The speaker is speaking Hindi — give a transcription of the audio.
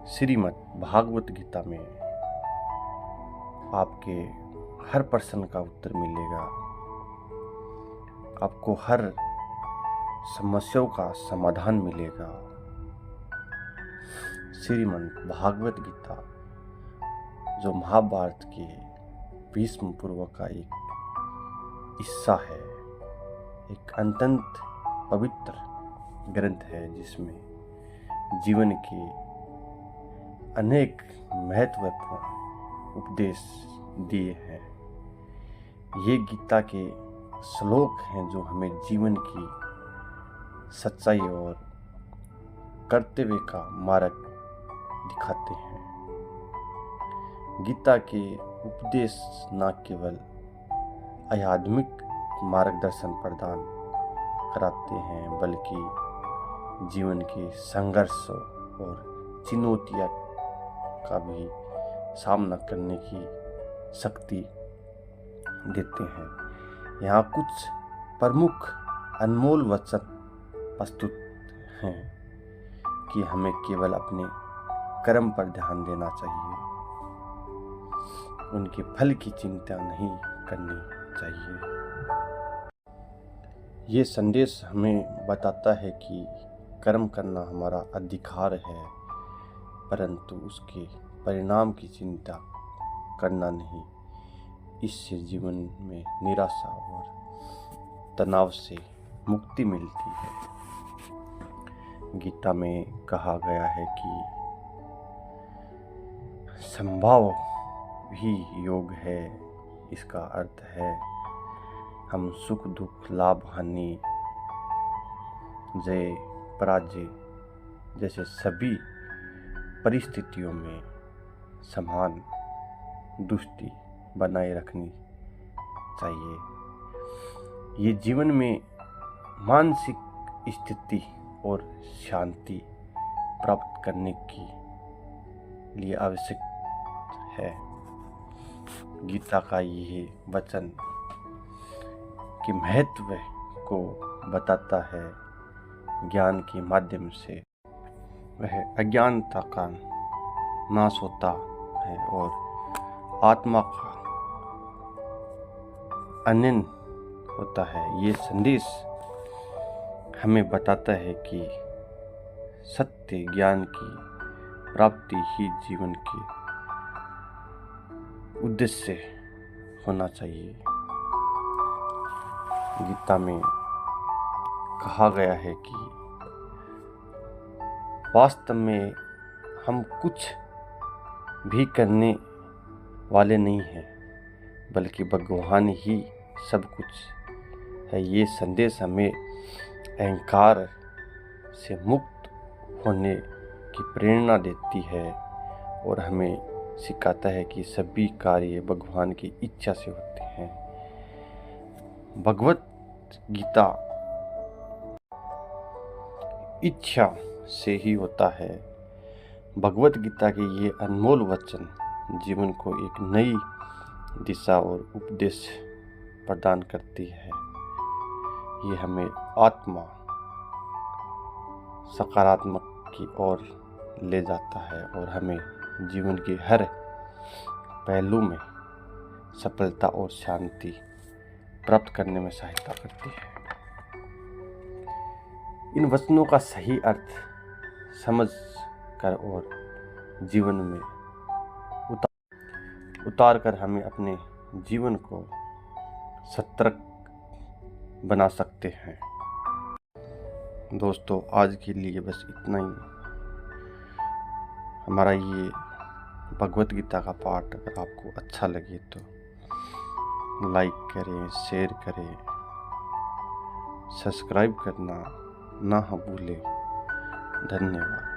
श्रीमद् भागवत गीता में आपके हर प्रश्न का उत्तर मिलेगा। आपको हर समस्याओं का समाधान मिलेगा। श्रीमद् भागवत गीता जो महाभारत के भीष्म पर्व का एक हिस्सा है, एक अत्यंत पवित्र ग्रंथ है जिसमें जीवन के अनेक महत्वपूर्ण उपदेश दिए हैं। ये गीता के श्लोक हैं जो हमें जीवन की सच्चाई और कर्तव्य का मार्ग दिखाते हैं। गीता के उपदेश न केवल आध्यात्मिक मार्गदर्शन प्रदान कराते हैं बल्कि जीवन के संघर्ष और चुनौतियों का भी सामना करने की शक्ति देते हैं। यहाँ कुछ प्रमुख अनमोल वचन प्रस्तुत हैं कि हमें केवल अपने कर्म पर ध्यान देना चाहिए, उनके फल की चिंता नहीं करनी चाहिए। ये संदेश हमें बताता है कि कर्म करना हमारा अधिकार है, परंतु उसके परिणाम की चिंता करना नहीं। इससे जीवन में निराशा और तनाव से मुक्ति मिलती है। गीता में कहा गया है कि संभाव ही योग है। इसका अर्थ है हम सुख दुख, लाभ हानि, जय पराजय जैसे सभी परिस्थितियों में समान दृष्टि बनाए रखनी चाहिए। ये जीवन में मानसिक स्थिति और शांति प्राप्त करने के लिए आवश्यक है। गीता का यह वचन के महत्व को बताता है। ज्ञान के माध्यम से वह अज्ञानता का नाश होता है और आत्मा का आनंद होता है। ये संदेश हमें बताता है कि सत्य ज्ञान की प्राप्ति ही जीवन के उद्देश्य होना चाहिए। गीता में कहा गया है कि वास्तव में हम कुछ भी करने वाले नहीं हैं, बल्कि भगवान ही सब कुछ है। ये संदेश हमें अहंकार से मुक्त होने की प्रेरणा देती है और हमें सिखाता है कि सभी कार्य भगवान की इच्छा से होते हैं। भगवत गीता इच्छा से ही होता है। भगवत गीता के ये अनमोल वचन जीवन को एक नई दिशा और उपदेश प्रदान करती है। ये हमें आत्मा सकारात्मक की ओर ले जाता है और हमें जीवन के हर पहलू में सफलता और शांति प्राप्त करने में सहायता करती है। इन वचनों का सही अर्थ समझ कर और जीवन में उतार कर हमें अपने जीवन को सतर्क बना सकते हैं। दोस्तों, आज के लिए बस इतना ही। हमारा ये भगवत गीता का पाठ अगर आपको अच्छा लगे तो लाइक करें, शेयर करें, सब्सक्राइब करना ना भूलें। धन्यवाद।